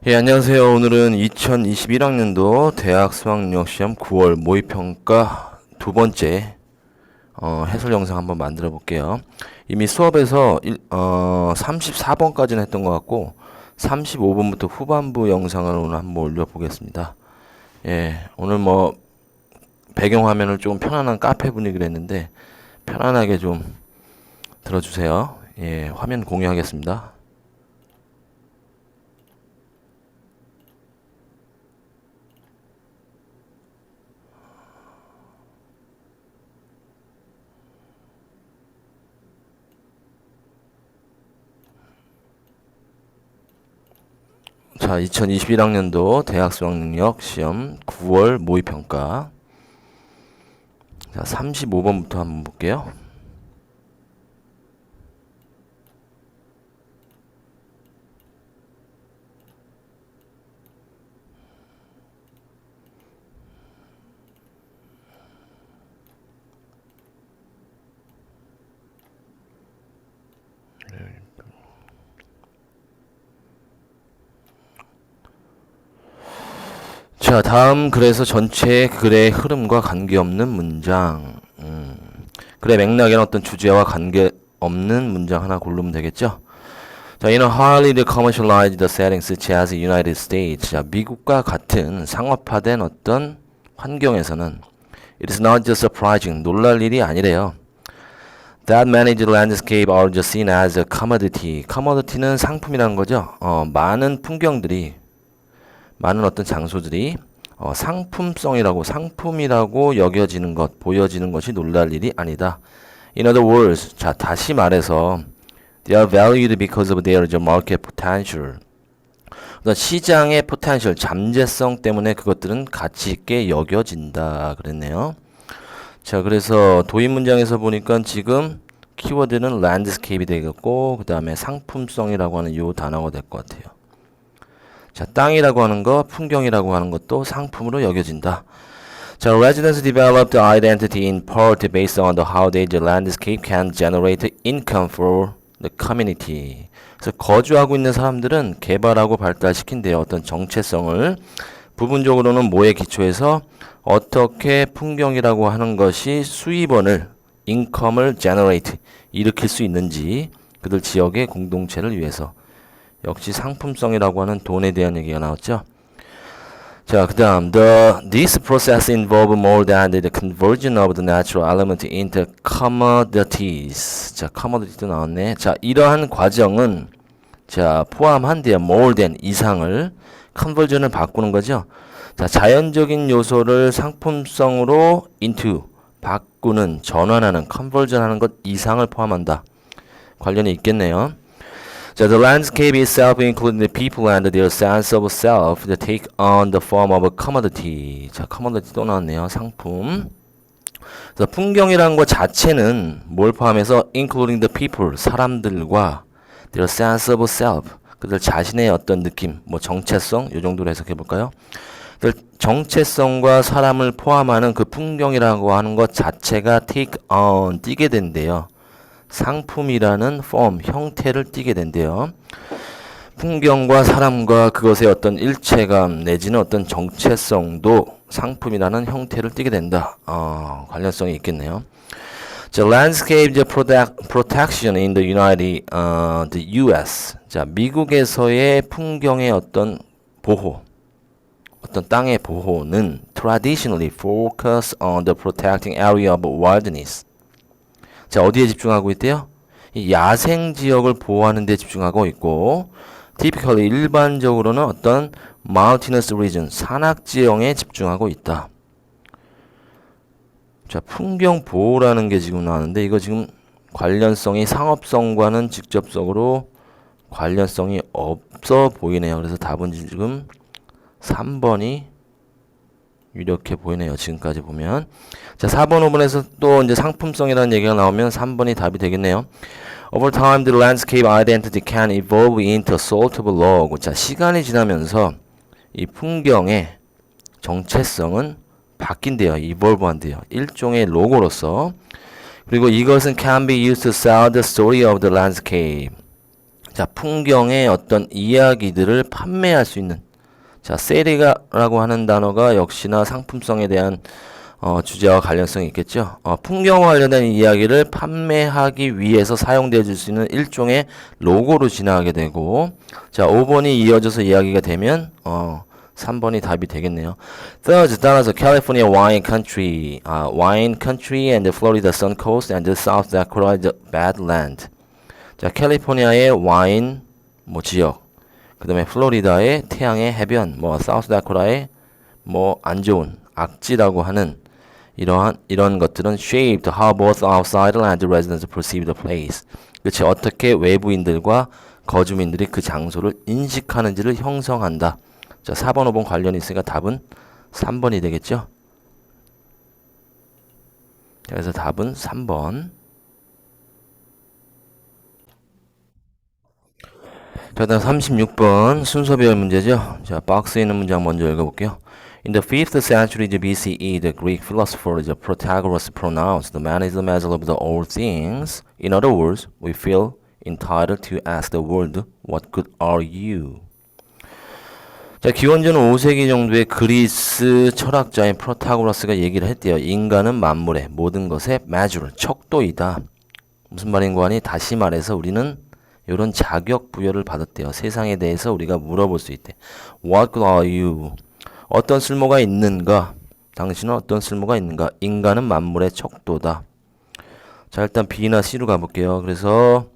예, 안녕하세요. 오늘은 2021학년도 대학 수학력시험 9월 모의평가 두 번째 해설 영상 한번 만들어 볼게요. 이미 수업에서 34번까지는 했던 것 같고 35번부터 후반부 영상을 오늘 한번 올려보겠습니다. 예, 오늘 뭐 배경화면을 조금 편안한 카페 분위기로 했는데 편안하게 좀 들어주세요. 예, 화면 공유하겠습니다. 자, 2021학년도 대학 수학능력 시험 9월 모의평가. 자, 35번부터 한번 볼게요. 자, 다음 글에서 전체 글의 흐름과 관계없는 문장. 글의 맥락에는 어떤 주제와 관계없는 문장 하나 고르면 되겠죠? 자, in a highly commercialized setting such as the United States. 자, 미국과 같은 상업화된 어떤 환경에서는 it is not just surprising. 놀랄 일이 아니래요. That managed landscape are just seen as a commodity. commodity는 상품이라는 거죠. 많은 풍경들이 많은 어떤 장소들이 상품성이라고 상품이라고 여겨지는 것, 보여지는 것이 놀랄 일이 아니다. In other words, 자 다시 말해서 they are valued because of their market potential. 시장의 potential, 잠재성 때문에 그것들은 가치 있게 여겨진다 그랬네요. 자, 그래서 도입 문장에서 보니까 지금 키워드는 landscape이 되겠고 그 다음에 상품성이라고 하는 요 단어가 될 것 같아요. 자, 땅이라고 하는 거, 풍경이라고 하는 것도 상품으로 여겨진다. 자, residents developed identity in part based on the how the landscape can generate income for the community. 그래서 거주하고 있는 사람들은 개발하고 발달시킨대요. 어떤 정체성을 부분적으로는 뭐에 기초해서 어떻게 풍경이라고 하는 것이 수입원을 인컴을 generate 일으킬 수 있는지 그들 지역의 공동체를 위해서 역시 상품성이라고 하는 돈에 대한 얘기가 나왔죠. 자, 그 다음 this process involve more than the conversion of the natural element into commodities. 자, commodity도 나왔네. 자, 이러한 과정은 자 포함한대요. more than 이상을 conversion을 바꾸는 거죠. 자, 자연적인 요소를 상품성으로 into 바꾸는 전환하는 conversion하는 것 이상을 포함한다. 관련이 있겠네요. 자, the landscape itself, including the people and their sense of self, that take on the form of a commodity. 자, commodity 또 나왔네요. 상품. 그래서 풍경이라는 것 자체는 뭘 포함해서 including the people, 사람들과 their sense of self, 그들 자신의 어떤 느낌, 뭐 정체성, 이 정도로 해석해 볼까요? 정체성과 사람을 포함하는 그 풍경이라고 하는 것 자체가 take on, 띄게 된대요. 상품이라는 form, 형태를 띠게 된대요. 풍경과 사람과 그것의 어떤 일체감 내지는 어떤 정체성도 상품이라는 형태를 띠게 된다. 관련성이 있겠네요. 자, landscape protection in the the U.S. 자, 미국에서의 풍경의 어떤 보호, 어떤 땅의 보호는 traditionally focus on the protecting area of wilderness. 자, 어디에 집중하고 있대요? 이 야생 지역을 보호하는 데 집중하고 있고 typically 일반적으로는 어떤 mountainous region, 산악 지형에 집중하고 있다. 자, 풍경 보호라는 게 지금 나왔는데 이거 지금 관련성이 상업성과는 직접적으로 관련성이 없어 보이네요. 그래서 답은 지금 3번이 이렇게 보이네요. 지금까지 보면. 자, 4번, 5번에서 또 이제 상품성이라는 얘기가 나오면 3번이 답이 되겠네요. Over time, the landscape identity can evolve into a sort of log. 자, 시간이 지나면서 이 풍경의 정체성은 바뀐대요. evolve 한대요. 일종의 로고로서. 그리고 이것은 can be used to sell the story of the landscape. 자, 풍경의 어떤 이야기들을 판매할 수 있는. 자, 셀이라고 하는 단어가 역시나 상품성에 대한 주제와 관련성이 있겠죠. 풍경과 관련된 이야기를 판매하기 위해서 사용되어 줄 수 있는 일종의 로고로 지나가게 되고, 자, 5번이 이어져서 이야기가 되면 3번이 답이 되겠네요. Third, 따라서 California wine country, wine country and the Florida sun coast and the South Dakota badland. 자, 캘리포니아의 와인 지역, 그 다음에 플로리다의 태양의 해변, 사우스 다코타의 안 좋은 악지라고 하는 이런 것들은 shaped how both outsider and residents perceive the place. 그치, 어떻게 외부인들과 거주민들이 그 장소를 인식하는지를 형성한다. 자, 4번, 5번 관련이 있으니까 답은 3번이 되겠죠. 그래서 답은 3번. 자, 다음 36번 순서별 문제죠. 자, 박스에 있는 문장 먼저 읽어볼게요. In the 5th century BCE, the Greek philosopher Protagoras pronounced, "The man is the measure of all things." In other words, we feel entitled to ask the world, "What good are you?" 자, 기원전 5세기 정도의 그리스 철학자인 프로타고라스가 얘기를 했대요. 인간은 만물의 모든 것의 measure, 척도이다. 무슨 말인고 하니, 다시 말해서 우리는 이런 자격 부여를 받았대요. 세상에 대해서 우리가 물어볼 수 있대. What good are you? 어떤 쓸모가 있는가? 당신은 어떤 쓸모가 있는가? 인간은 만물의 척도다. 자, 일단 B나 C로 가볼게요. 그래서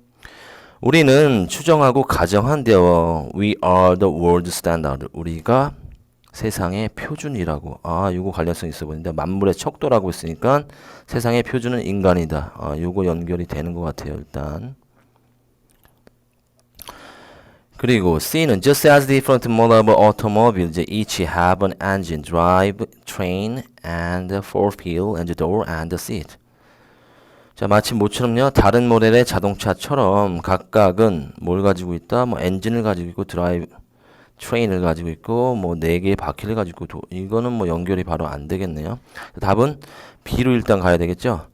우리는 추정하고 가정한대요. We are the world standard. 우리가 세상의 표준이라고. 요거 관련성 있어 보이는데, 만물의 척도라고 했으니까 세상의 표준은 인간이다. 요거 연결이 되는 것 같아요, 일단. 그리고 C는 just as different model of automobiles each have an engine, drive, train, and fourth wheel, and door, and seat. 자, 마치 모처럼요, 다른 모델의 자동차처럼 각각은 뭘 가지고 있다? 엔진을 가지고 있고, 드라이브, 트레인을 가지고 있고, 4개의 바퀴를 가지고 있고, 이거는 연결이 바로 안 되겠네요. 답은 B로 일단 가야 되겠죠?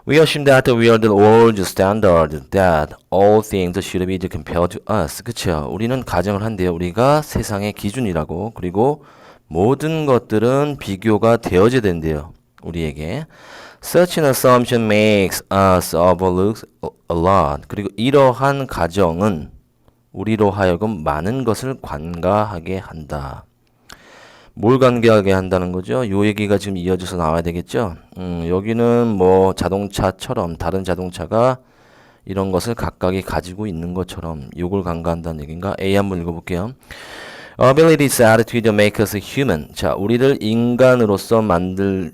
We assume that we are the world standard, that all things should be compared to us. 그쵸? 우리는 가정을 한대요. 우리가 세상의 기준이라고. 그리고 모든 것들은 비교가 되어져야 된대요. 우리에게. Such an assumption makes us overlook a lot. 그리고 이러한 가정은 우리로 하여금 많은 것을 관가하게 한다. 뭘 관계하게 한다는 거죠? 요 얘기가 지금 이어져서 나와야 되겠죠? 여기는 자동차처럼 다른 자동차가 이런 것을 각각이 가지고 있는 것처럼 요걸 관가한다는 얘기인가? A 한번 읽어볼게요. Abilities, attitude make us human. 자, 우리를 인간으로서 만들게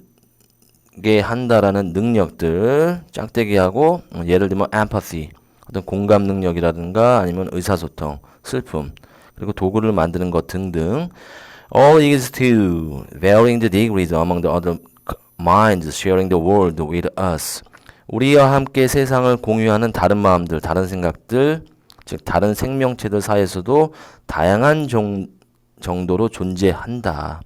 한다라는 능력들, 짝대기하고 예를 들면 empathy, 어떤 공감 능력이라든가 아니면 의사소통, 슬픔, 그리고 도구를 만드는 것 등등. All is to varying the degrees among the other minds sharing the world with us. 우리와 함께 세상을 공유하는 다른 마음들, 다른 생각들, 즉 다른 생명체들 사이에서도 다양한 정도로 존재한다.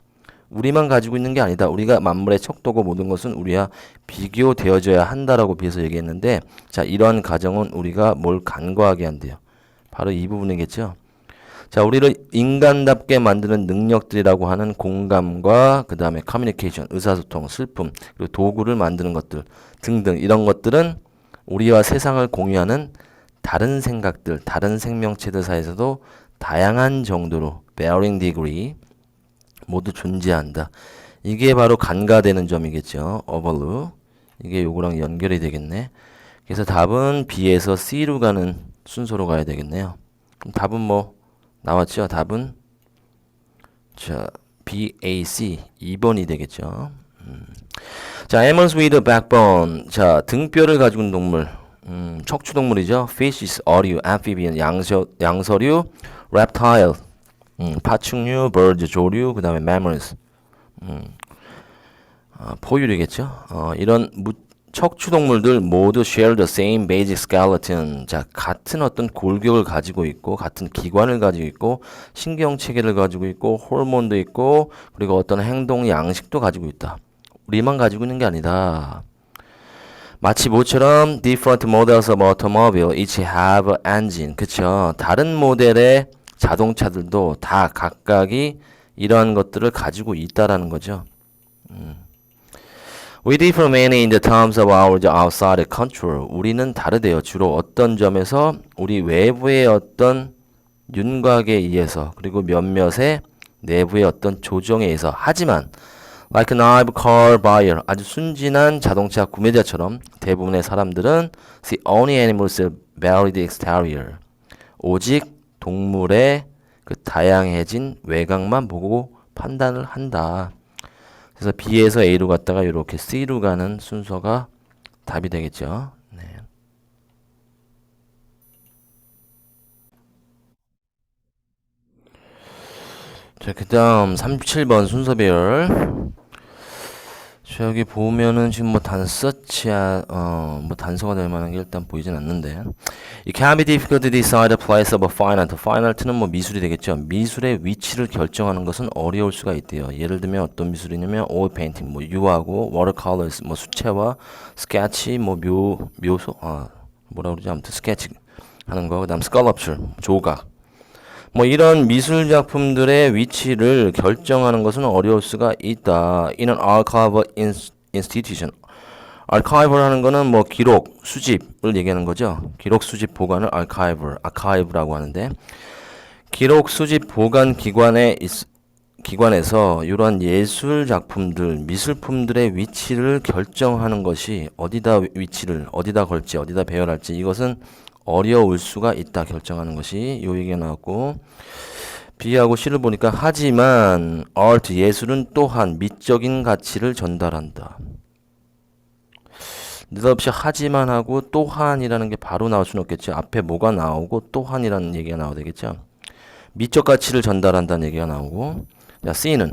우리만 가지고 있는 게 아니다. 우리가 만물의 척도고 모든 것은 우리와 비교되어져야 한다라고 비해서 얘기했는데, 자, 이러한 가정은 우리가 뭘 간과하게 한대요. 바로 이 부분이겠죠. 자, 우리를 인간답게 만드는 능력들이라고 하는 공감과 그 다음에 커뮤니케이션, 의사소통, 슬픔, 그리고 도구를 만드는 것들 등등, 이런 것들은 우리와 세상을 공유하는 다른 생각들, 다른 생명체들 사이에서도 다양한 정도로 varying degree 모두 존재한다. 이게 바로 간과되는 점이겠죠. overlook. 이게 요거랑 연결이 되겠네. 그래서 답은 B에서 C로 가는 순서로 가야 되겠네요. 그럼 답은 나왔죠? 답은 B, A, C 2번이 되겠죠. 자, animals with a backbone. 자, 등뼈를 가지고 있는 동물. 척추동물이죠. Fishes, 어류, amphibian, 양서류, reptile, 파충류, birds, 조류, 그 다음에 mammals, 포유류겠죠. 이런 척추동물들 모두 share the same basic skeleton. 자, 같은 어떤 골격을 가지고 있고, 같은 기관을 가지고 있고, 신경체계를 가지고 있고, 호르몬도 있고, 그리고 어떤 행동 양식도 가지고 있다. 우리만 가지고 있는 게 아니다. 마치 뭐처럼 different models of automobile each have engine. 그쵸? 다른 모델의 자동차들도 다 각각이 이러한 것들을 가지고 있다라는 거죠. We differ mainly in the terms of our outside control. 우리는 다르대요. 주로 어떤 점에서 우리 외부의 어떤 윤곽에 의해서 그리고 몇몇의 내부의 어떤 조정에 의해서. 하지만 like a naive car buyer, 아주 순진한 자동차 구매자처럼 대부분의 사람들은 see only animals' varied exterior, 오직 동물의 그 다양해진 외곽만 보고 판단을 한다. 그래서 B에서 A로 갔다가 이렇게 C로 가는 순서가 답이 되겠죠. 네. 자, 그 다음 37번 순서별. 자, 여기 보면은 지금 뭐 단서가 될 만한 게 일단 보이진 않는데. It can be difficult to decide the place of a fine art. fine art는 뭐 미술이 되겠죠. 미술의 위치를 결정하는 것은 어려울 수가 있대요. 예를 들면 어떤 미술이냐면 oil painting, 뭐 유화고, watercolors, 뭐 수채화, sketch, 뭐 묘소, 뭐라 그러지? 아무튼 스케치 하는 거. 그다음 sculpture, 조각. 뭐 이런 미술 작품들의 위치를 결정하는 것은 어려울 수가 있다. In an archival institution. archive라는 거는 뭐 기록, 수집을 얘기하는 거죠. 기록, 수집, 보관을 archive라고 하는데, 기록, 수집, 보관 기관에서 이러한 예술 작품들, 미술품들의 위치를 결정하는 것이 어디다 걸지, 어디다 배열할지, 이것은 어려울 수가 있다. 결정하는 것이 요 얘기가 나왔고, B하고 C를 보니까 하지만 art, 예술은 또한 미적인 가치를 전달한다. 느닷없이 하지만 하고 또한이라는 게 바로 나올 수는 없겠죠. 앞에 뭐가 나오고 또한이라는 얘기가 나와야 되겠죠. 미적 가치를 전달한다는 얘기가 나오고. 자, C는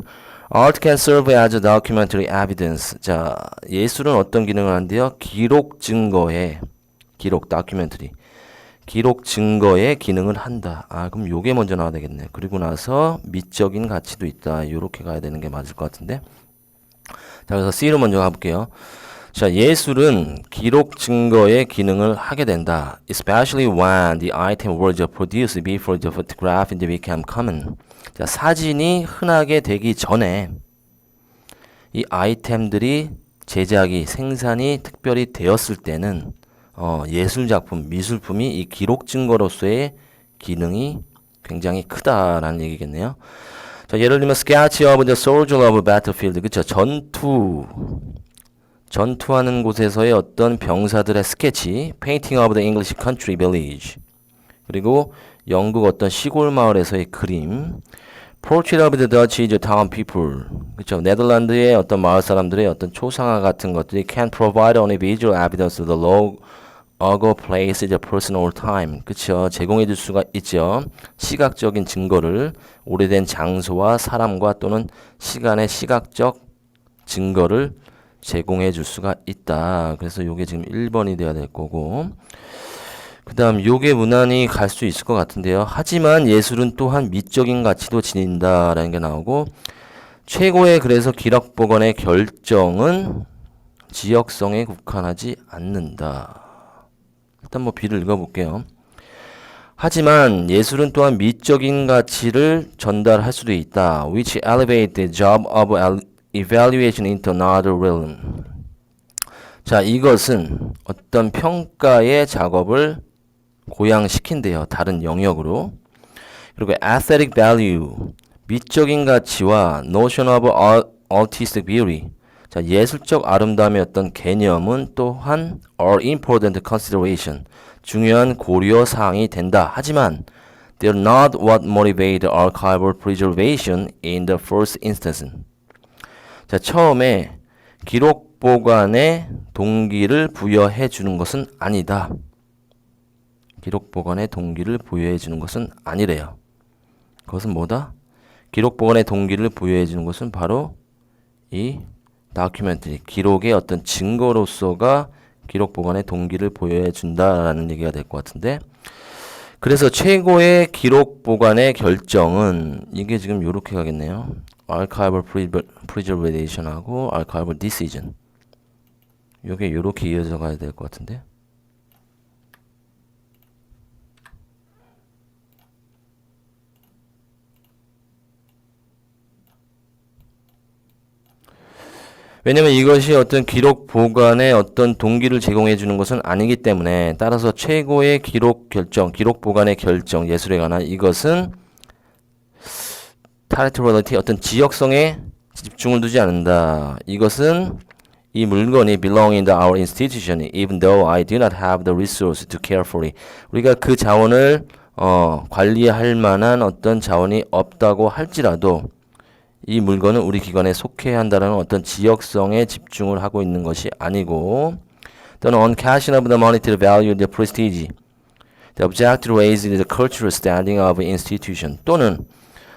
Art can serve as a documentary evidence. 자, 예술은 어떤 기능을 한대요? 기록 증거의 기능을 한다. 그럼 요게 먼저 나와야 되겠네. 그리고 나서 미적인 가치도 있다. 요렇게 가야 되는 게 맞을 것 같은데. 자, 그래서 C로 먼저 가볼게요. 자, 예술은 기록 증거의 기능을 하게 된다. Especially when the item was produced before the photograph became common. 자, 사진이 흔하게 되기 전에 이 아이템들이 생산이 특별히 되었을 때는 예술작품, 미술품이 이 기록 증거로서의 기능이 굉장히 크다라는 얘기겠네요. 자, 예를 들면 sketch of the soldier of battlefield. 그쵸? 전투하는 곳에서의 어떤 병사들의 스케치, painting of the English country village. 그리고 영국 어떤 시골 마을에서의 그림, portrait of the Dutch town people. 그쵸? 네덜란드의 어떤 마을 사람들의 어떤 초상화 같은 것들이 can provide only visual evidence of the logo, place, person or time. 그쵸? 제공해 줄 수가 있죠. 시각적인 증거를, 오래된 장소와 사람과 또는 시간의 시각적 증거를 제공해 줄 수가 있다. 그래서 요게 지금 1번이 돼야 될 거고, 그 다음 요게 무난히 갈 수 있을 것 같은데요. 하지만 예술은 또한 미적인 가치도 지닌다 라는 게 나오고, 최고의 그래서 기록 보관의 결정은 지역성에 국한하지 않는다. 일단 뭐 B를 읽어볼게요. 하지만 예술은 또한 미적인 가치를 전달할 수도 있다. Which elevate the job of evaluation into another realm. 자, 이것은 어떤 평가의 작업을 고양시킨대요. 다른 영역으로. 그리고 aesthetic value, 미적인 가치와 notion of artistic beauty. 자, 예술적 아름다움의 어떤 개념은 또한 are important consideration, 중요한 고려 사항이 된다. 하지만 they are not what motivate archival preservation in the first instance. 자, 처음에 기록 보관의 동기를 부여해 주는 것은 아니다. 기록 보관의 동기를 부여해 주는 것은 아니래요. 그것은 뭐다? 기록 보관의 동기를 부여해 주는 것은 바로 이 다큐멘터리, 기록의 어떤 증거로서가 기록 보관의 동기를 부여해 준다라는 얘기가 될 것 같은데, 그래서 최고의 기록 보관의 결정은 이게 지금 요렇게 가겠네요. archival preservation하고 archival decision. 요게 요렇게 이어져 가야 될 것 같은데. 왜냐면 이것이 어떤 기록 보관의 어떤 동기를 제공해 주는 것은 아니기 때문에, 따라서 최고의 기록 결정, 기록 보관의 결정, 예술에 관한 이것은 territoriality, 어떤 지역성에 집중을 두지 않는다. 이것은 이 물건이 belong in our institution even though I do not have the resource to care for it. 우리가 그 자원을 관리할 만한 어떤 자원이 없다고 할지라도 이 물건은 우리 기관에 속해야 한다는 어떤 지역성에 집중을 하고 있는 것이 아니고, 또는 uncashionable the monetary value, the prestige, the object raised the cultural standing of an institution, 또는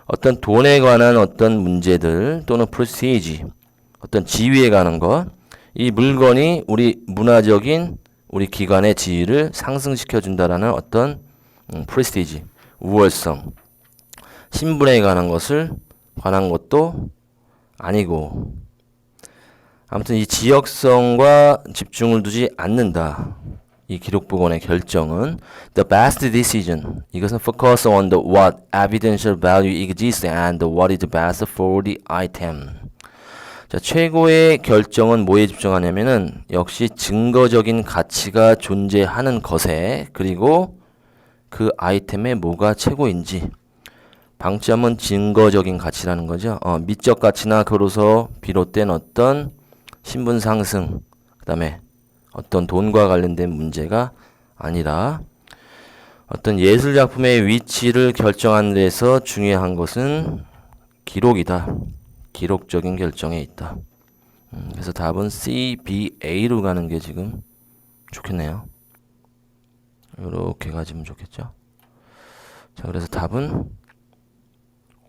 어떤 돈에 관한 어떤 문제들, 또는 prestige, 어떤 지위에 관한 것, 이 물건이 우리 문화적인 우리 기관의 지위를 상승시켜 준다라는 어떤 prestige, 우월성, 신분에 관한 것을 관한 것도 아니고, 아무튼 이 지역성과 집중을 두지 않는다. 이 기록 보관의 결정은 the best decision. 이것은 focus on the what evidential value exists and what is best for the item. 자, 최고의 결정은 뭐에 집중하냐면은 역시 증거적인 가치가 존재하는 것에, 그리고 그 아이템에 뭐가 최고인지. 방점은 증거적인 가치라는 거죠. 미적 가치나 그로서 비롯된 어떤 신분 상승, 그 다음에 어떤 돈과 관련된 문제가 아니라 어떤 예술 작품의 위치를 결정하는 데서 중요한 것은 기록이다. 기록적인 결정에 있다. 그래서 답은 C, B, A로 가는 게 지금 좋겠네요. 이렇게 가지면 좋겠죠. 자, 그래서 답은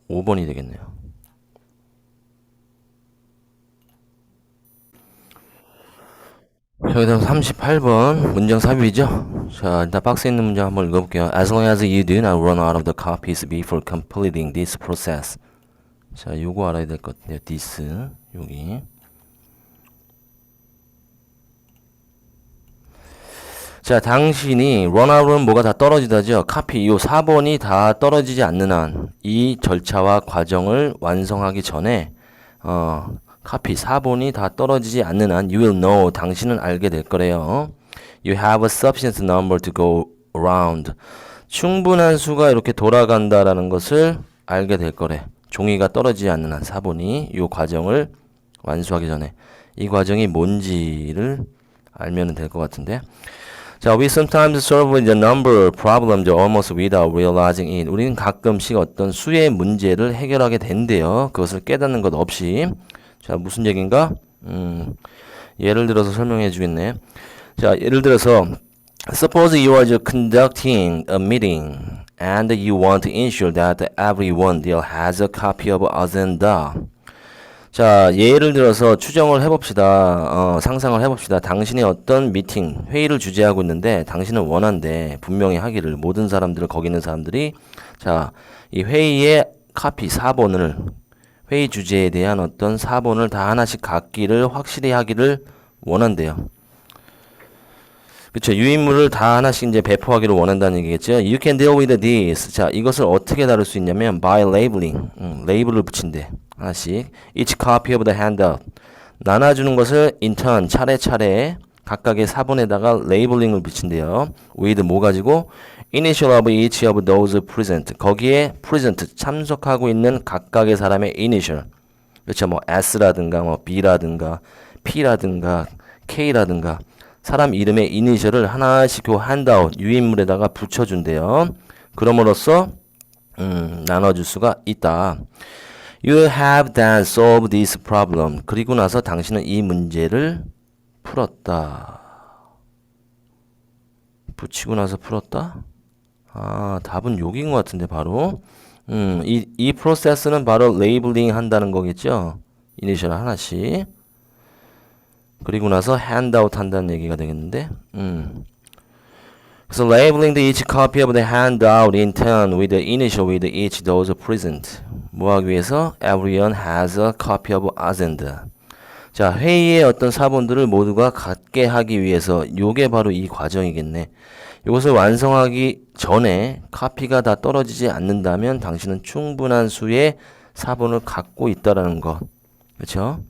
5번이 되겠네요. 여기다 38번 문장 삽입이죠. 자, 일단 박스에 있는 문장 한번 읽어볼게요. As long as you do not run out of the copies before completing this process. 자, 요거 알아야 될 것 같아요. this, 여기. 자, 당신이 런아웃은 뭐가 다 떨어지다죠. 카피, 요 4번이 다 떨어지지 않는 한 이 절차와 과정을 완성하기 전에 카피 4번이 다 떨어지지 않는 한 you will know, 당신은 알게 될 거래요. You have a sufficient number to go around. 충분한 수가 이렇게 돌아간다라는 것을 알게 될 거래. 종이가 떨어지지 않는 한 4번이 요 과정을 완수하기 전에 이 과정이 뭔지를 알면 될 것 같은데. 자, we sometimes solve the number problems almost without realizing it. 우리는 가끔씩 어떤 수의 문제를 해결하게 된대요. 그것을 깨닫는 것 없이. 자, 무슨 얘기인가? 예를 들어서 설명해 주겠네. 자, 예를 들어서 suppose you are conducting a meeting and you want to ensure that everyone there has a copy of agenda. 자, 예를 들어서 추정을 해봅시다. 상상을 해봅시다. 당신이 어떤 미팅, 회의를 주재하고 있는데 당신은 원한대 분명히 하기를, 모든 사람들, 거기 있는 사람들이 자, 이 회의의 카피 4번을, 회의 주제에 대한 어떤 4번을 다 하나씩 갖기를, 확실히 하기를 원한대요. 그쵸. 유인물을 다 하나씩 이제 배포하기를 원한다는 얘기겠죠. You can deal with this. 자, 이것을 어떻게 다룰 수 있냐면 by labeling. 레이블을 붙인대. 하나씩. Each copy of the handout. 나눠주는 것을 in turn, 차례차례 각각의 사본에다가 레이블링을 붙인대요. with 뭐 가지고? Initial of each of those present. 거기에 present, 참석하고 있는 각각의 사람의 initial. 그렇죠. 뭐 S라든가 뭐 B라든가 P라든가 K라든가 사람 이름의 이니셜을 하나씩 그 handout, 유인물에다가 붙여준대요. 그럼으로써 나눠줄 수가 있다. You have then solved this problem. 그리고 나서 당신은 이 문제를 풀었다. 붙이고 나서 풀었다? 아, 답은 여기인 것 같은데 바로. 이 프로세스는 바로 레이블링 한다는 거겠죠. 이니셜 하나씩. 그리고 나서 handout 한다는 얘기가 되겠는데. 그래서 labeling the each copy of the handout in turn with the initial with each those present. 뭐 하기 위해서? Everyone has a copy of agenda. 자, 회의의 어떤 사본들을 모두가 갖게 하기 위해서 요게 바로 이 과정이겠네. 이것을 완성하기 전에 카피가 다 떨어지지 않는다면 당신은 충분한 수의 사본을 갖고 있다라는 것. 그렇죠?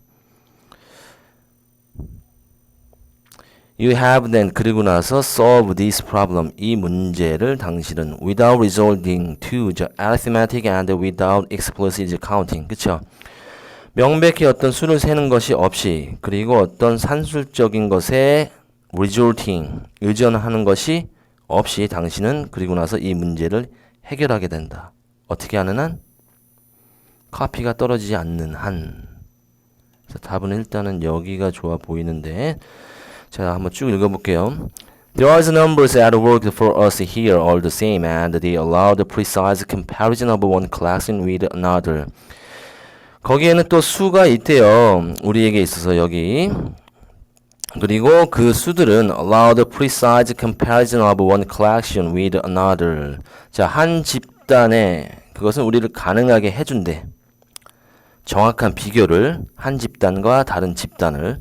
You have then 그리고 나서 solve this problem 이 문제를 당신은 without resorting to the arithmetic and without explicit counting 그쵸? 명백히 어떤 수를 세는 것이 없이 그리고 어떤 산술적인 것에 resorting 의존하는 것이 없이 당신은 그리고 나서 이 문제를 해결하게 된다. 어떻게 하는 한? 카피가 떨어지지 않는 한. 그래서 답은 일단은 여기가 좋아 보이는데 자, 한번 쭉 읽어볼게요. There are numbers at work for us here all the same, and they allow the precise comparison of one collection with another. 거기에는 또 수가 있대요. 우리에게 있어서 여기. 그리고 그 수들은 allow the precise comparison of one collection with another. 자, 한 집단에 그것은 우리를 가능하게 해준대. 정확한 비교를 한 집단과 다른 집단을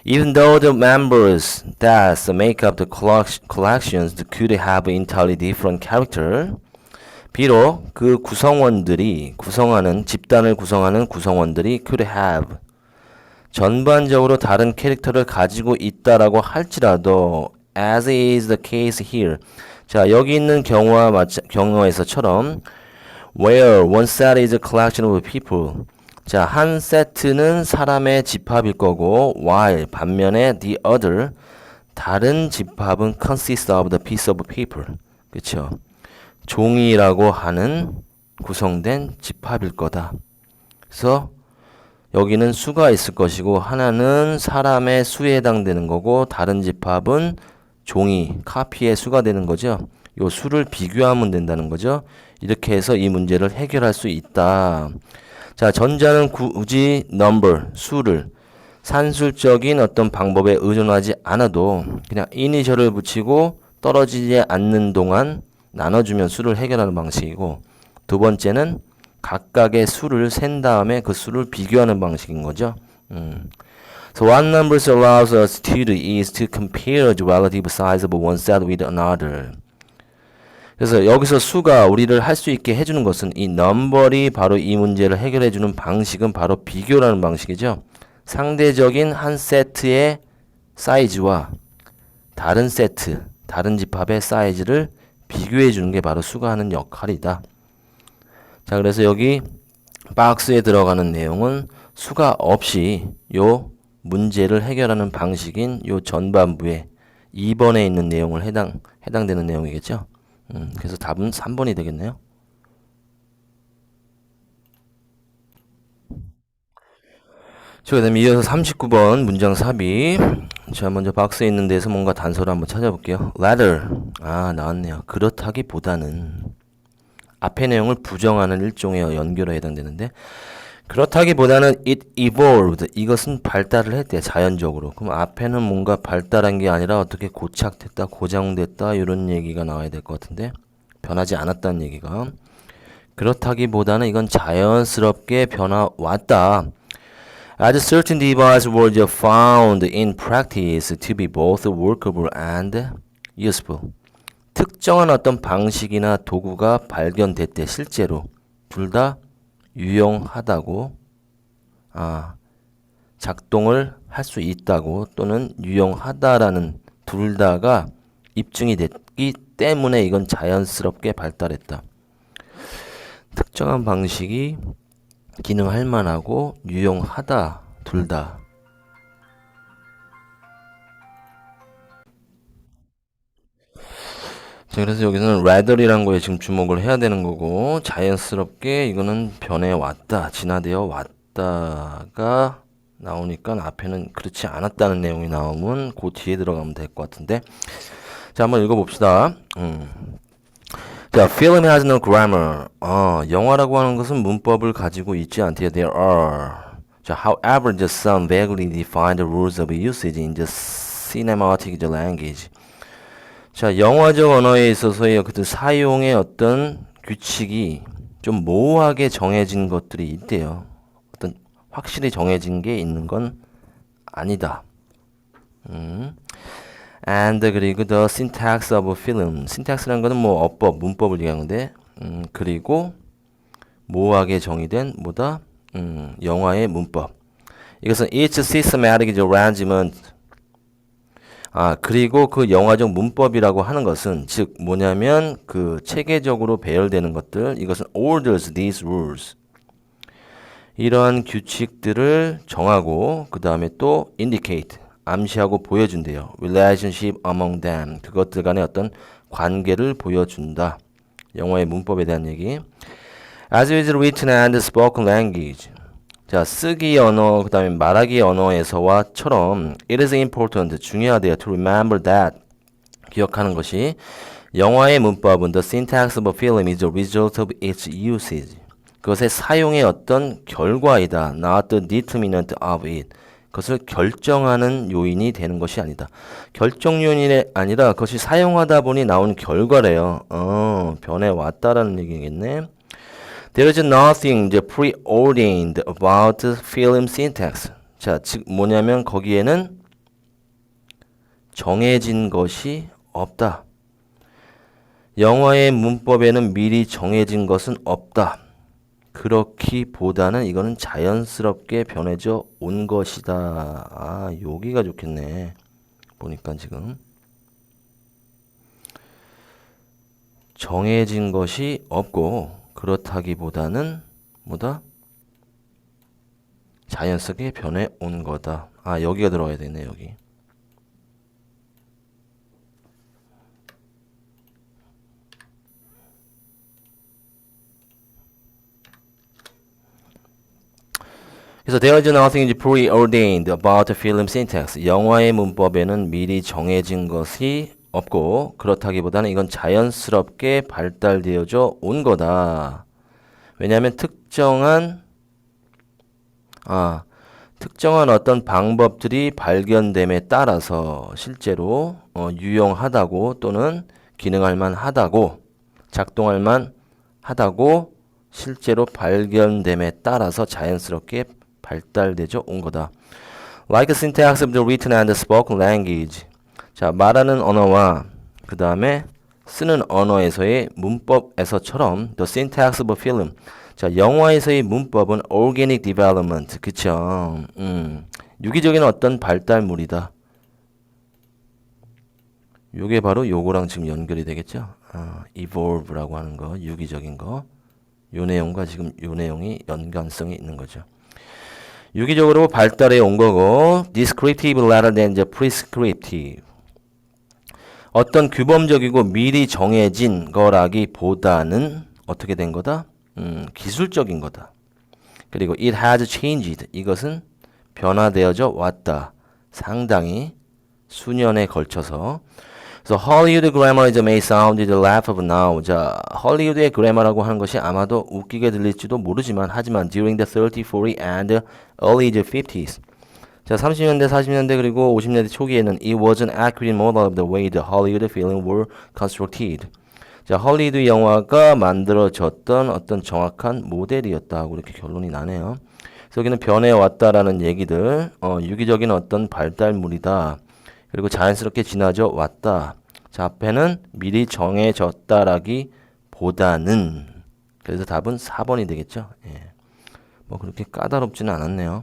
Even though the members that make up the collections could have entirely different character, 비록 그 구성원들이 구성하는 집단을 구성하는 구성원들이 could have 전반적으로 다른 캐릭터를 가지고 있다라고 할지라도 as is the case here. 자, 여기 있는 경우에서처럼 where one set is a collection of people. 자, 한 세트는 사람의 집합일 거고 while 반면에 the other 다른 집합은 consists of the piece of paper. 그쵸? 종이라고 하는 구성된 집합일 거다. 그래서 여기는 수가 있을 것이고 하나는 사람의 수에 해당되는 거고 다른 집합은 종이, 카피의 수가 되는 거죠. 요 수를 비교하면 된다는 거죠. 이렇게 해서 이 문제를 해결할 수 있다. 자, 전자는 굳이 number, 수를 산술적인 어떤 방법에 의존하지 않아도 그냥 이니셜을 붙이고 떨어지지 않는 동안 나눠주면 수를 해결하는 방식이고 두 번째는 각각의 수를 센 다음에 그 수를 비교하는 방식인 거죠. So what numbers allows us to do is to compare the relative size of one set with another. 그래서 여기서 수가 우리를 할 수 있게 해주는 것은 이 넘버리 바로 이 문제를 해결해주는 방식은 바로 비교라는 방식이죠. 상대적인 한 세트의 사이즈와 다른 세트, 다른 집합의 사이즈를 비교해주는 게 바로 수가 하는 역할이다. 자, 그래서 여기 박스에 들어가는 내용은 수가 없이 요 문제를 해결하는 방식인 요 전반부에 2번에 있는 내용을 해당되는 내용이겠죠. 그래서 답은 3번이 되겠네요. 자, 그 다음에 이어서 39번 문장 삽입. 자, 먼저 박스에 있는 데서 뭔가 단서를 한번 찾아볼게요. rather. 아, 나왔네요. 그렇다기보다는. 앞의 내용을 부정하는 일종의 연결에 해당되는데 그렇다기보다는 it evolved. 이것은 발달을 했대, 자연적으로. 그럼 앞에는 뭔가 발달한 게 아니라 어떻게 고착됐다, 고정됐다 이런 얘기가 나와야 될 것 같은데 변하지 않았다는 얘기가. 그렇다기보다는 이건 자연스럽게 변화왔다. As certain devices were found in practice to be both workable and useful. 특정한 어떤 방식이나 도구가 발견됐대, 실제로. 둘 다 유용하다고, 작동을 할 수 있다고 또는 유용하다라는 둘 다가 입증이 됐기 때문에 이건 자연스럽게 발달했다. 특정한 방식이 기능할 만하고 유용하다, 둘 다. 자, 그래서 여기서는 rather이란 거에 지금 주목을 해야 되는 거고 자연스럽게 이거는 변해왔다, 진화되어 왔다가 나오니까 앞에는 그렇지 않았다는 내용이 나오면 그 뒤에 들어가면 될 것 같은데 자, 한번 읽어봅시다. 자, film has no grammar. 영화라고 하는 것은 문법을 가지고 있지 않대요. There are. 자, however, just some vaguely defined rules of usage in the cinematic language. 자, 영화적 언어에 있어서의 그 사용의 어떤 규칙이 좀 모호하게 정해진 것들이 있대요. 어떤 확실히 정해진 게 있는 건 아니다. And 그리고 the syntax of film. syntax라는 거는 뭐 어법, 문법을 얘기하는데 그리고 모호하게 정의된 뭐다? 영화의 문법. 이것은 its systematic arrangement. 그리고 그 영화적 문법이라고 하는 것은 즉 뭐냐면 그 체계적으로 배열되는 것들. 이것은 orders these rules. 이러한 규칙들을 정하고 그 다음에 또 indicate. 암시하고 보여준대요. relationship among them. 그것들 간의 어떤 관계를 보여준다. 영어의 문법에 대한 얘기. As with written and spoken language. 자, 쓰기 언어, 그 다음에 말하기 언어에서와처럼 it is important, 중요하대요. to remember that. 기억하는 것이 영화의 문법은 the syntax of a film is the result of its usage. 그것의 사용의 어떤 결과이다. not the determinant of it. 그것을 결정하는 요인이 되는 것이 아니다. 결정 요인이 아니라 그것이 사용하다 보니 나온 결과래요. 변해왔다라는 얘기겠네. There is nothing preordained about the film syntax. 자, 즉 뭐냐면 거기에는 정해진 것이 없다. 영어의 문법에는 미리 정해진 것은 없다. 그렇기보다는 이거는 자연스럽게 변해져 온 것이다. 여기가 좋겠네. 보니까 지금 정해진 것이 없고 그렇다기보다는 뭐다? 자연스럽게 변해 온 거다. 여기가 들어가야 되네. 여기. 그래서 there is nothing preordained about the film syntax. 영화의 문법에는 미리 정해진 것이 없고 그렇다기보다는 이건 자연스럽게 발달되어져 온 거다. 왜냐하면 특정한 어떤 방법들이 발견됨에 따라서 실제로 유용하다고 또는 기능할 만하다고 작동할 만하다고 실제로 발견됨에 따라서 자연스럽게 발달되져 온 거다. Like the syntax of the written and the spoken language. 자, 말하는 언어와 그 다음에 쓰는 언어에서의 문법에서처럼 the syntax of a film. 자, 영화에서의 문법은 organic development. 그쵸? 유기적인 어떤 발달물이다. 요게 바로 요거랑 지금 연결이 되겠죠? evolve라고 하는 거, 유기적인 거. 요 내용과 지금 요 내용이 연관성이 있는 거죠. 유기적으로 발달해 온 거고 descriptive rather than the prescriptive. 어떤 규범적이고 미리 정해진 거라기보다는 어떻게 된 거다? 기술적인 거다. 그리고 it has changed. 이것은 변화되어져 왔다. 상당히 수년에 걸쳐서. 그래서 Hollywood grammar may sound the laugh of now. 자, 헐리우드의 그래머라고 하는 것이 아마도 웃기게 들릴지도 모르지만 하지만 during the 30, 40 and early 50s. 자, 30년대, 40년대 그리고 50년대 초기에는 it was an accurate model of the way the Hollywood film were constructed. 자, 헐리우드 영화가 만들어졌던 어떤 정확한 모델이었다고 이렇게 결론이 나네요. 그래서 여기는 변해왔다라는 얘기들, 유기적인 어떤 발달물이다. 그리고 자연스럽게 지나져 왔다. 자, 앞에는 미리 정해졌다라기보다는. 그래서 답은 4번이 되겠죠. 예. 뭐 그렇게 까다롭지는 않았네요.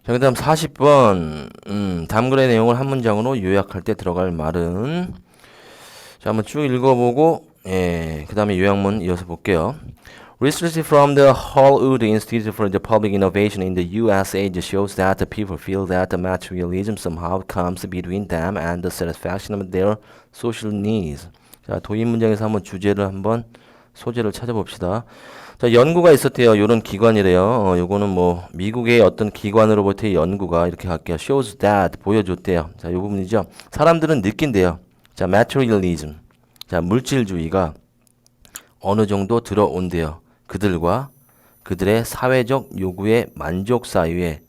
자, 그 다음 40번. 다음 글의 내용을 한 문장으로 요약할 때 들어갈 말은. 자, 한번 쭉 읽어보고, 그 다음에 요약문 이어서 볼게요. Research from the Hollywood Institute for the Public Innovation in the USA shows that the people feel that the materialism somehow comes between them and the satisfaction of their social needs. 자, 도입 문장에서 한번 주제를 한번 소재를 찾아봅시다. 자, 연구가 있었대요. 요런 기관이래요. 요거는 뭐 미국의 어떤 기관으로부터의 연구가 이렇게 할게요. shows that 보여줬대요. 자, 요 부분이죠. 사람들은 느낀대요. 자, materialism. 자, 물질주의가 어느 정도 들어온대요. 그들과 그들의 사회적 요구의 만족 사이에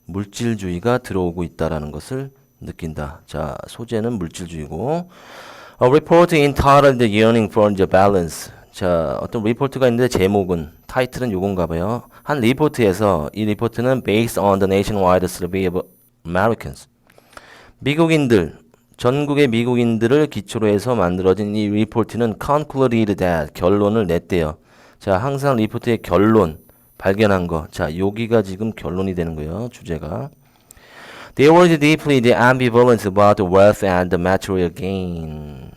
물질주의가 들어오고 있다라는 것을 느낀다. 자, 소재는 물질주의고. A report entitled The Yearning for the Balance. 자, 어떤 리포트가 있는데 제목은 타이틀은 요건가 봐요. 한 리포트에서 이 리포트는 based on the nationwide survey of Americans. 미국인들, 전국의 미국인들을 기초로 해서 만들어진 이 리포트는 concluded that 결론을 냈대요. 자, 항상 리포트의 결론 발견한 거. 자, 여기가 지금 결론이 되는 거예요. 주제가. They were deeply ambivalent about the wealth and the material gain.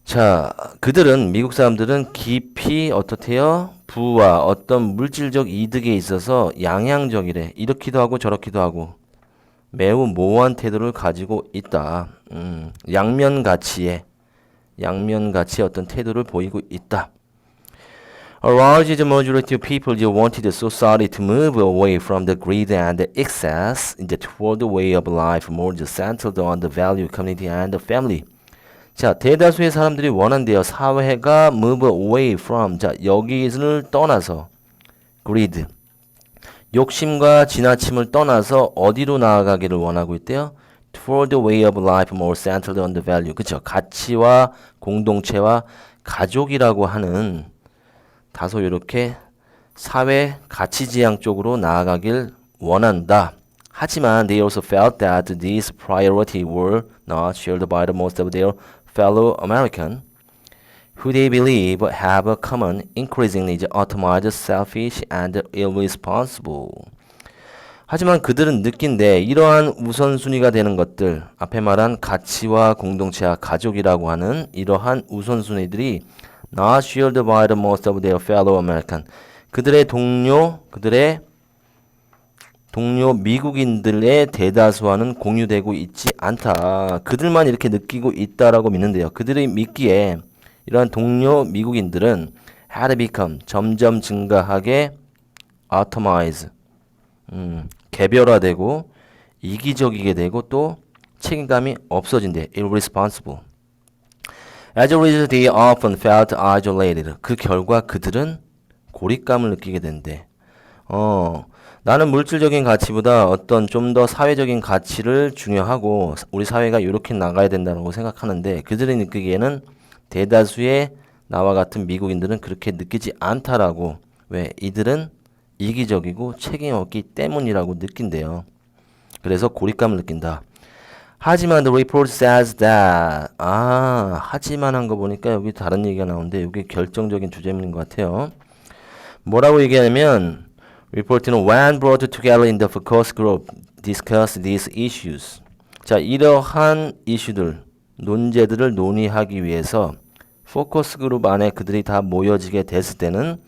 자, 그들은 미국 사람들은 깊이 어떻대요? 부와 어떤 물질적 이득에 있어서 양양적이래. 이렇기도 하고 저렇기도 하고 매우 모호한 태도를 가지고 있다. 양면 가치의 어떤 태도를 보이고 있다. A large majority of people wanted the society to move away from the greed and the excess toward the way of life more centered on the value, community, and the family. 자, 대다수의 사람들이 원한대요. 사회가 move away from, 자, 여기를 떠나서 greed, 욕심과 지나침을 떠나서 어디로 나아가기를 원하고 있대요? Toward the way of life more centered on the value. 그쵸? 가치와 공동체와 가족이라고 하는 다소 이렇게 사회 가치지향 쪽으로 나아가길 원한다. 하지만 they also felt that these priorities were not shared by the most of their fellow American, who they believe have a common, increasingly atomized, selfish, and irresponsible. 하지만 그들은 느낀데 이러한 우선순위가 되는 것들, 앞에 말한 가치와 공동체와 가족이라고 하는 이러한 우선순위들이 not shared by the most of their fellow American. 그들의 동료 미국인들의 대다수와는 공유되고 있지 않다. 그들만 이렇게 느끼고 있다라고 믿는데요. 그들이 믿기에 이러한 동료 미국인들은 had become 점점 증가하게 atomize, 개별화되고 이기적이게 되고 또 책임감이 없어진대. irresponsible. As a result, they often felt isolated. 그 결과 그들은 고립감을 느끼게 된대. 나는 물질적인 가치보다 어떤 좀 더 사회적인 가치를 중요하고 우리 사회가 이렇게 나가야 된다고 생각하는데 그들이 느끼기에는 대다수의 나와 같은 미국인들은 그렇게 느끼지 않다라고. 왜? 이들은 이기적이고 책임 없기 때문이라고 느낀대요. 그래서 고립감을 느낀다. 하지만 the report says that 하지만 한 거 보니까 여기 다른 얘기가 나오는데 이게 결정적인 주제문인 것 같아요. 뭐라고 얘기하냐면 리포트는 when brought together in the focus group discuss these issues. 자, 이러한 이슈들, 논제들을 논의하기 위해서 포커스 그룹 안에 그들이 다 모여지게 됐을 때는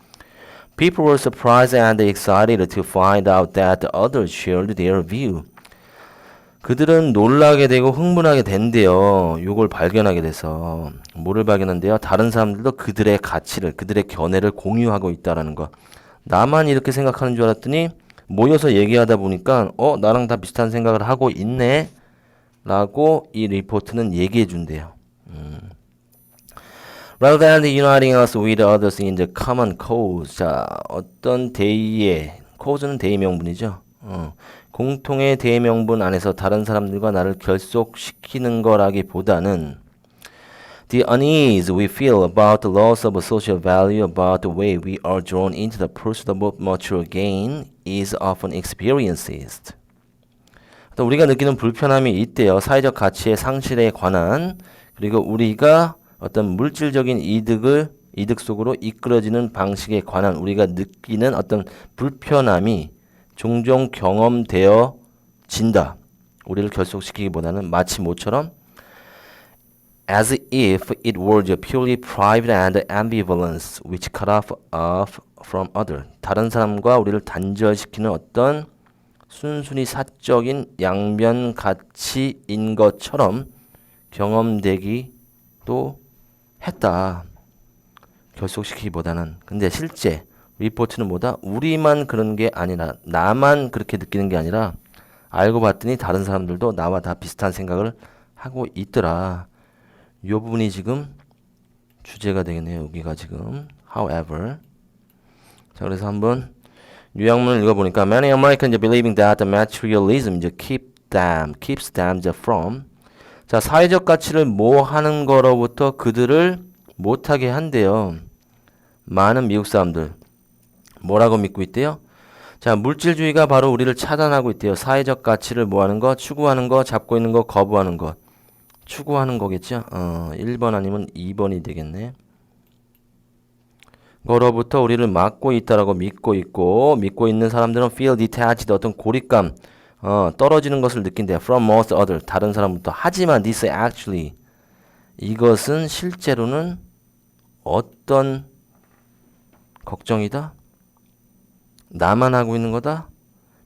people were surprised and excited to find out that the others shared their view. 그들은 놀라게 되고 흥분하게 된대요. 이걸 발견하게 돼서. 뭐를 발견한대요? 다른 사람들도 그들의 가치를, 그들의 견해를 공유하고 있다라는 거. 나만 이렇게 생각하는 줄 알았더니 모여서 얘기하다 보니까 나랑 다 비슷한 생각을 하고 있네 라고 이 리포트는 얘기해 준대요. Rather than uniting us with others in the common cause. 자, 어떤 대의의, cause는 대의 명분이죠. 공통의 대의 명분 안에서 다른 사람들과 나를 결속시키는 거라기보다는 the unease we feel about the loss of social value, about the way we are drawn into the pursuit of material gain is often experienced. 우리가 느끼는 불편함이 있대요. 사회적 가치의 상실에 관한, 그리고 우리가 어떤 물질적인 이득 속으로 이끌어지는 방식에 관한 우리가 느끼는 어떤 불편함이 종종 경험되어진다. 우리를 결속시키기보다는 마치 모처럼 as if it were purely private and ambivalence which cut off from other. 다른 사람과 우리를 단절시키는 어떤 순순히 사적인 양면 가치인 것처럼 경험되기도 했다. 결속시키기보다는. 근데 실제 리포트는 뭐다? 우리만 그런 게 아니라 나만 그렇게 느끼는 게 아니라 알고 봤더니 다른 사람들도 나와 다 비슷한 생각을 하고 있더라. 이 부분이 지금 주제가 되겠네요. 여기가 지금 however. 자, 그래서 한번 요약문을 읽어보니까 many Americans believing that the materialism keeps them from. 자, 사회적 가치를 모하는 거로부터 그들을 못하게 한대요. 많은 미국 사람들. 뭐라고 믿고 있대요? 자, 물질주의가 바로 우리를 차단하고 있대요. 사회적 가치를 뭐하는 거? 추구하는 거, 잡고 있는 거, 거부하는 것. 추구하는 거겠죠? 1번 아니면 2번이 되겠네. 거로부터 우리를 막고 있다라고 믿고 있고, 믿고 있는 사람들은 feel detached, 어떤 고립감, 떨어지는 것을 느낀대요. from most other, 다른 사람부터. 하지만 this actually, 이것은 실제로는 어떤 걱정이다? 나만 하고 있는 거다?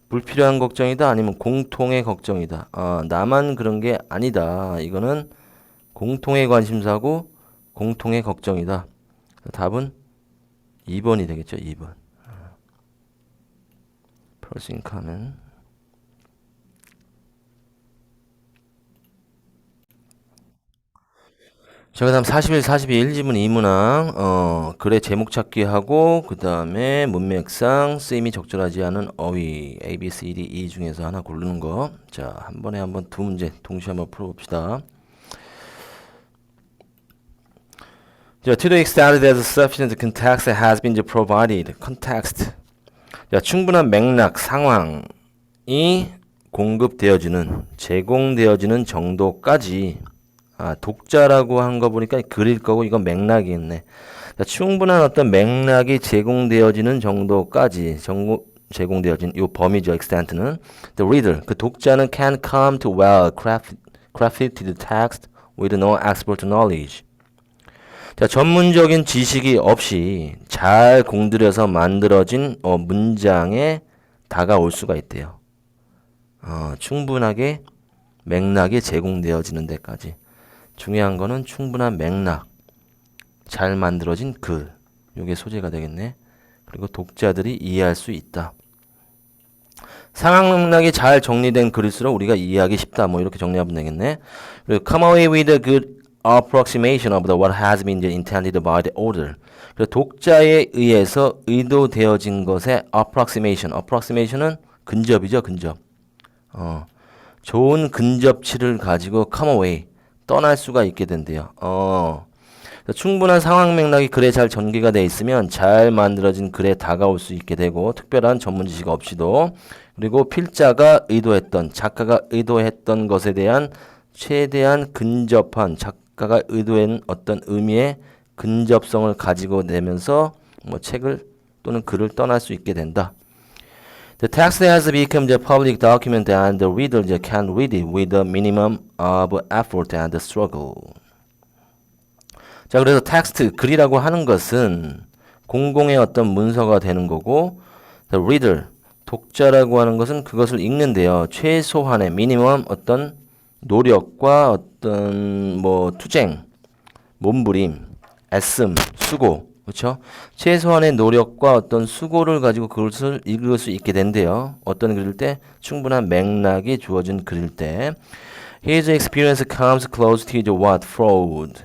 불필요한 걱정이다? 아니면 공통의 걱정이다? 나만 그런 게 아니다. 이거는 공통의 관심사고 공통의 걱정이다. 답은 2번이 되겠죠. 2번. Pros in common. 자, 그 다음 41, 42, 1지문 2문항, 글의 제목 찾기 하고, 그 다음에 문맥상 쓰임이 적절하지 않은 어휘, A, B, C, D, E 중에서 하나 고르는 거. 자, 한 번에 한번 두 문제 동시에 한번 풀어봅시다. 자, to the extent that sufficient context has been provided. context. 자, 충분한 맥락, 상황이 공급되어지는, 제공되어지는 정도까지 독자라고 한 거 보니까 글일 거고 이건 맥락이겠네. 자, 충분한 어떤 맥락이 제공되어지는 정도까지 제공되어진 이 범위죠. extent는 the reader 그 독자는 can come to well crafted text with no expert knowledge. 자, 전문적인 지식이 없이 잘 공들여서 만들어진 문장에 다가올 수가 있대요. 충분하게 맥락이 제공되어지는 데까지. 중요한 거는 충분한 맥락, 잘 만들어진 글, 이게 소재가 되겠네. 그리고 독자들이 이해할 수 있다. 상황 맥락이 잘 정리된 글일수록 우리가 이해하기 쉽다. 뭐 이렇게 정리하면 되겠네. 그리고 come away with a good approximation of what has been intended by the author. 그리고 독자에 의해서 의도되어진 것의 approximation은 근접이죠, 근접. 좋은 근접치를 가지고 come away, 떠날 수가 있게 된대요. 충분한 상황 맥락이 글에 잘 전개가 되어 있으면 잘 만들어진 글에 다가올 수 있게 되고, 특별한 전문 지식 없이도, 그리고 필자가 의도했던, 작가가 의도했던 것에 대한 최대한 근접한, 작가가 의도한 어떤 의미의 근접성을 가지고 내면서 뭐 책을 또는 글을 떠날 수 있게 된다. The text has become the public document and the reader can read it with a minimum of effort and struggle. 자, 그래서 텍스트, 글이라고 하는 것은 공공의 어떤 문서가 되는 거고, the reader, 독자라고 하는 것은 그것을 읽는데요. 최소한의 minimum 어떤 노력과 어떤 뭐 투쟁, 몸부림, 애씀, 수고, 그렇죠? 최소한의 노력과 어떤 수고를 가지고 그것을 읽을 수 있게 된대요. 어떤 글일 때? 충분한 맥락이 주어진 글일 때. His experience comes close to what Freud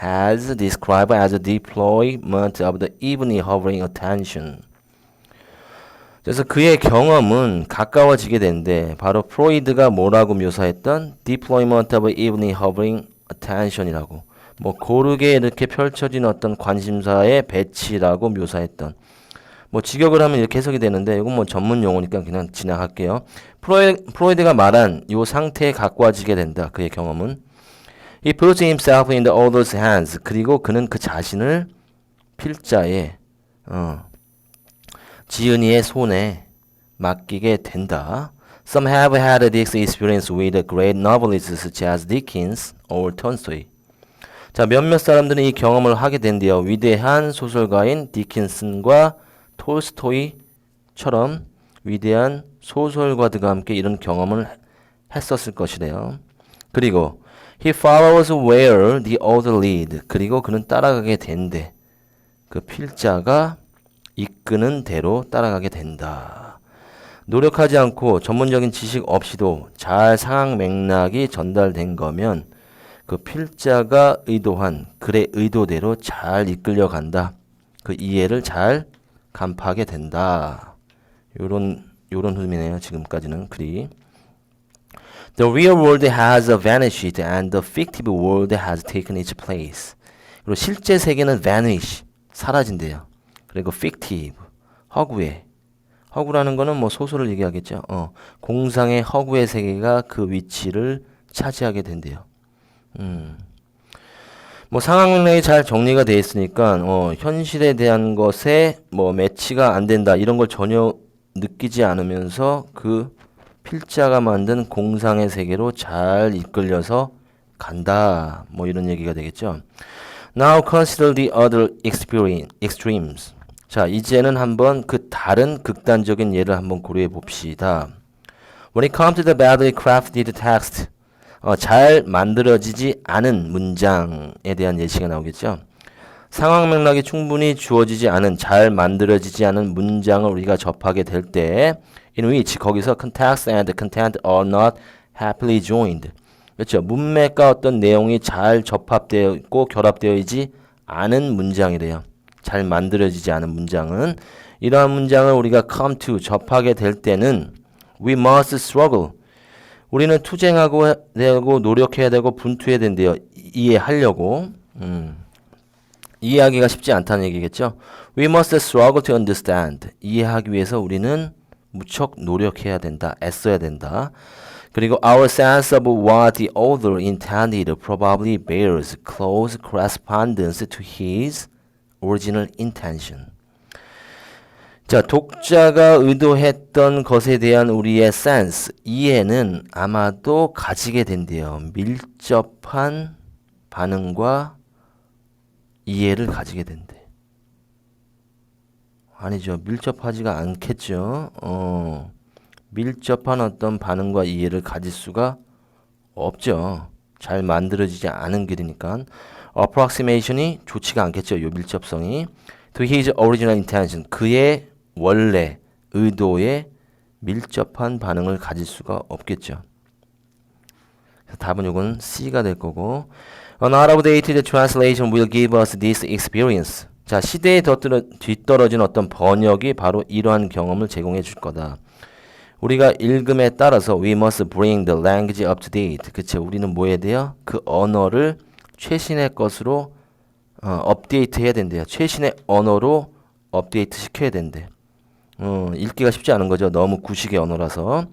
has described as a deployment of the evenly hovering attention. 그래서 그의 경험은 가까워지게 되는데 바로 프로이드가 뭐라고 묘사했던 deployment of evenly hovering attention이라고, 뭐 고르게 이렇게 펼쳐진 어떤 관심사의 배치라고 묘사했던, 뭐 직역을 하면 이렇게 해석이 되는데 이건 뭐 전문 용어니까 그냥 지나갈게요. 프로이드가 말한 이 상태에 가까워지게 된다. 그의 경험은 He puts himself in the other's hands. 그리고 그는 그 자신을 필자의 지은이의 손에 맡기게 된다. Some have had this experience with great novelists such as Dickens or Tolstoy. 자, 몇몇 사람들은 이 경험을 하게 된대요. 위대한 소설가인 디킨슨과 톨스토이처럼 위대한 소설가들과 함께 이런 경험을 했었을 것이래요. 그리고 he follows where the author lead. 그리고 그는 따라가게 된대. 그 필자가 이끄는 대로 따라가게 된다. 노력하지 않고 전문적인 지식 없이도 잘 상황 맥락이 전달된 거면 그 필자가 의도한 글의 의도대로 잘 이끌려 간다. 그 이해를 잘 간파하게 된다. 요런 흐름이네요. 지금까지는 글이. The real world has vanished and the fictive world has taken its place. 그리고 실제 세계는 vanish, 사라진대요. 그리고 fictive, 허구의. 허구라는 거는 뭐 소설을 얘기하겠죠. 공상의 허구의 세계가 그 위치를 차지하게 된대요. 뭐 상황 맥락이 잘 정리가 되어 있으니까 현실에 대한 것에 뭐 매치가 안 된다 이런 걸 전혀 느끼지 않으면서 그 필자가 만든 공상의 세계로 잘 이끌려서 간다. 뭐 이런 얘기가 되겠죠. Now consider the other extremes. 자, 이제는 한번 그 다른 극단적인 예를 한번 고려해 봅시다. When it comes to the badly crafted text, 잘 만들어지지 않은 문장에 대한 예시가 나오겠죠. 상황 맥락이 충분히 주어지지 않은, 잘 만들어지지 않은 문장을 우리가 접하게 될 때, in which 거기서 context and content are not happily joined. 그렇죠. 문맥과 어떤 내용이 잘 접합되어 있고 결합되어 있지 않은 문장이래요. 잘 만들어지지 않은 문장은 이러한 문장을 우리가 come to 접하게 될 때는 we must struggle. 우리는 투쟁하고 되고 노력해야 되고 분투해야 된대요. 이해하려고. 이해하기가 쉽지 않다는 얘기겠죠. We must struggle to understand. 이해하기 위해서 우리는 무척 노력해야 된다. 애써야 된다. 그리고 our sense of what the author intended probably bears close correspondence to his original intention. 자, 독자가 의도했던 것에 대한 우리의 sense, 이해는 아마도 가지게 된대요. 밀접한 반응과 이해를 가지게 된대. 아니죠. 밀접하지가 않겠죠. 밀접한 어떤 반응과 이해를 가질 수가 없죠. 잘 만들어지지 않은 길이니까. approximation이 좋지가 않겠죠. 요 밀접성이. to his original intention. 그의 원래 의도에 밀접한 반응을 가질 수가 없겠죠. 답은 요건 C가 될 거고. An out-of-date translation will give us this experience. 자, 시대에 뒤떨어진 어떤 번역이 바로 이러한 경험을 제공해 줄 거다. 우리가 읽음에 따라서 we must bring the language up to date. 그쵸? 우리는 뭐 해야 돼요? 그 언어를 최신의 것으로 업데이트 해야 된대요. 최신의 언어로 업데이트 시켜야 된대. 읽기가 쉽지 않은 거죠. 너무 구식의 언어라서.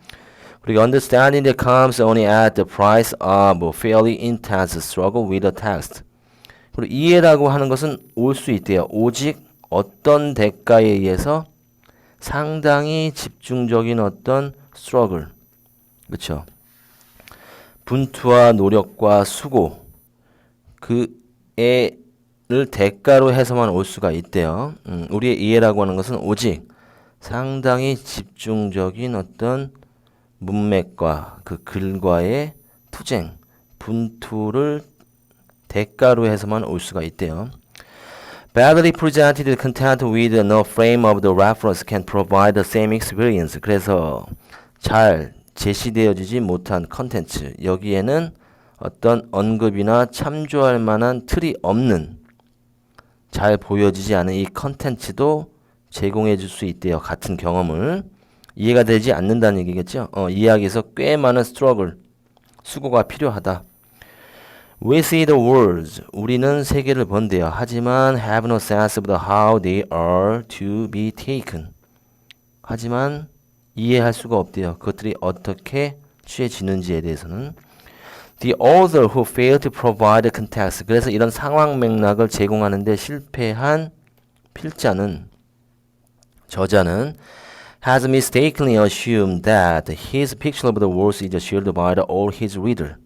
그리고 understanding that comes only at the price of fairly intense struggle with the text. 그리고 이해라고 하는 것은 올 수 있대요. 오직 어떤 대가에 의해서 상당히 집중적인 어떤 struggle, 그렇죠? 분투와 노력과 수고, 그애를 대가로 해서만 올 수가 있대요. 우리의 이해라고 하는 것은 오직 상당히 집중적인 어떤 문맥과 그 글과의 투쟁, 분투를 대가로 해서만 올 수가 있대요. Badly presented content with no frame of the reference can provide the same experience. 그래서 잘 제시되어지지 못한 컨텐츠, 여기에는 어떤 언급이나 참조할 만한 틀이 없는, 잘 보여지지 않은 이 컨텐츠도 제공해 줄 수 있대요. 같은 경험을. 이해가 되지 않는다는 얘기겠죠. 이해하기 위해서 꽤 많은 struggle, 수고가 필요하다. We see the words. 우리는 세계를 본대요. 하지만 have no sense of how they are to be taken. 하지만 이해할 수가 없대요. 그것들이 어떻게 취해지는지에 대해서는. The author who failed to provide context. 그래서 이런 상황 맥락을 제공하는 데 실패한 필자는, 저자는 has mistakenly assumed that his picture of the world is shared by all his readers.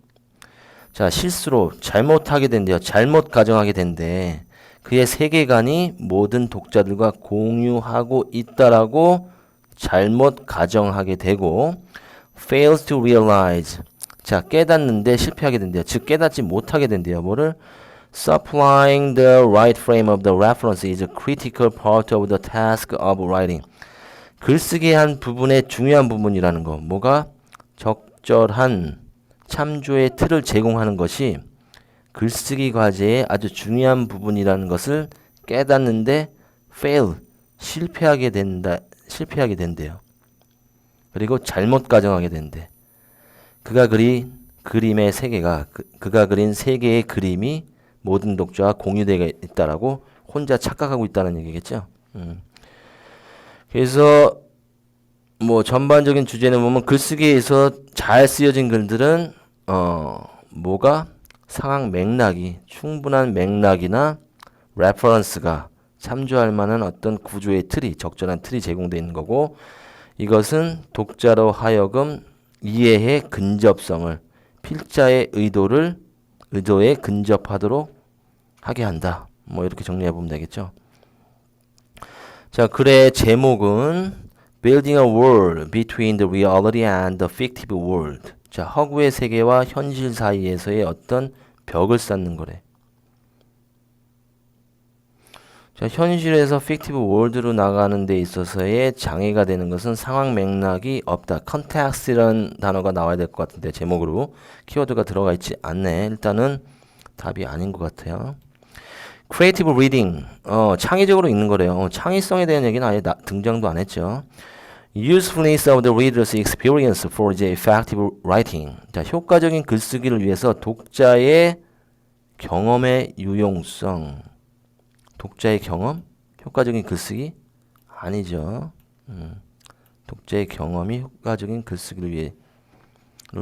자, 실수로 잘못하게 된대요. 잘못 가정하게 된대. 그의 세계관이 모든 독자들과 공유하고 있다라고 잘못 가정하게 되고, fails to realize. 자, 깨닫는데 실패하게 된대요. 즉 깨닫지 못하게 된대요. 뭐를? Supplying the right frame of the reference is a critical part of the task of writing. 글쓰기의 한 부분의 중요한 부분이라는 거. 뭐가? 적절한 참조의 틀을 제공하는 것이 글쓰기 과제의 아주 중요한 부분이라는 것을 깨닫는데 fail, 실패하게 된대요. 그리고 잘못 가정하게 된대. 그가 그린 그림의 세계가, 그가 그린 세계의 그림이 모든 독자와 공유되어 있다라고 혼자 착각하고 있다는 얘기겠죠. 그래서 뭐 전반적인 주제는 보면 글쓰기에서 잘 쓰여진 글들은 뭐가 상황 맥락이 충분한 맥락이나 레퍼런스가 참조할 만한 어떤 구조의 틀이 적절한 틀이 제공되어 있는 거고 이것은 독자로 하여금 이해의 근접성을 필자의 의도에 근접하도록 하게 한다. 뭐 이렇게 정리해 보면 되겠죠. 자, 글의 제목은 Building a Wall Between the Reality and the Fictive World. 자, 허구의 세계와 현실 사이에서의 어떤 벽을 쌓는 거래. 자, 현실에서 fictive world로 나가는 데 있어서의 장애가 되는 것은 상황 맥락이 없다. context이라는 단어가 나와야 될 것 같은데 제목으로 키워드가 들어가 있지 않네. 일단은 답이 아닌 것 같아요. creative reading, 창의적으로 읽는 거래요. 창의성에 대한 얘기는 아예 등장도 안 했죠. usefulness of the reader's experience for the effective writing. 자, 효과적인 글쓰기를 위해서 독자의 경험의 유용성. 독자의 경험? 효과적인 글쓰기? 아니죠. 독자의 경험이 효과적인 글쓰기를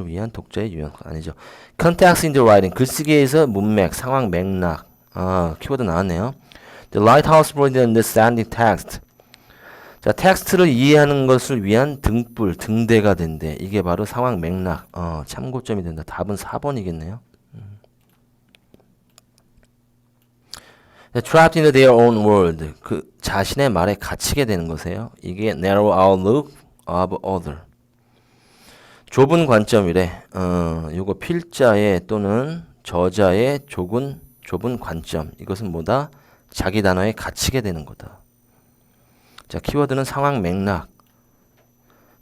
위한 독자의 유형 아니죠. Context in the writing. 글쓰기에서 문맥, 상황, 맥락. 키워드 나왔네요. The lighthouse for the understanding text. 자, 텍스트를 이해하는 것을 위한 등불, 등대가 된대. 이게 바로 상황, 맥락. 참고점이 된다. 답은 4번이겠네요. Trapped in their own world. 그 자신의 말에 갇히게 되는 것이에요. 이게 narrow outlook of other. 좁은 관점이래. 요거 필자의 또는 저자의 좁은 관점. 이것은 뭐다? 자기 단어에 갇히게 되는 거다. 자, 키워드는 상황 맥락.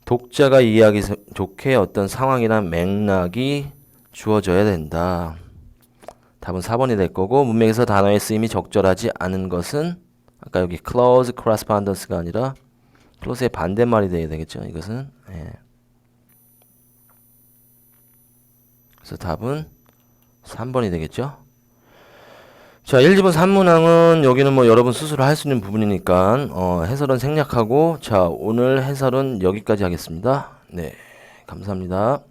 독자가 이해하기 좋게 어떤 상황이나 맥락이 주어져야 된다. 답은 4번이 될 거고 문맥에서 단어의 쓰임이 적절하지 않은 것은 아까 여기 close correspondence가 아니라 close의 반대말이 돼야 되겠죠. 이것은 그래서 답은 3번이 되겠죠. 자, 1지분 3문항은 여기는 뭐 여러분 스스로 할 수 있는 부분이니까 해설은 생략하고 자, 오늘 해설은 여기까지 하겠습니다. 네, 감사합니다.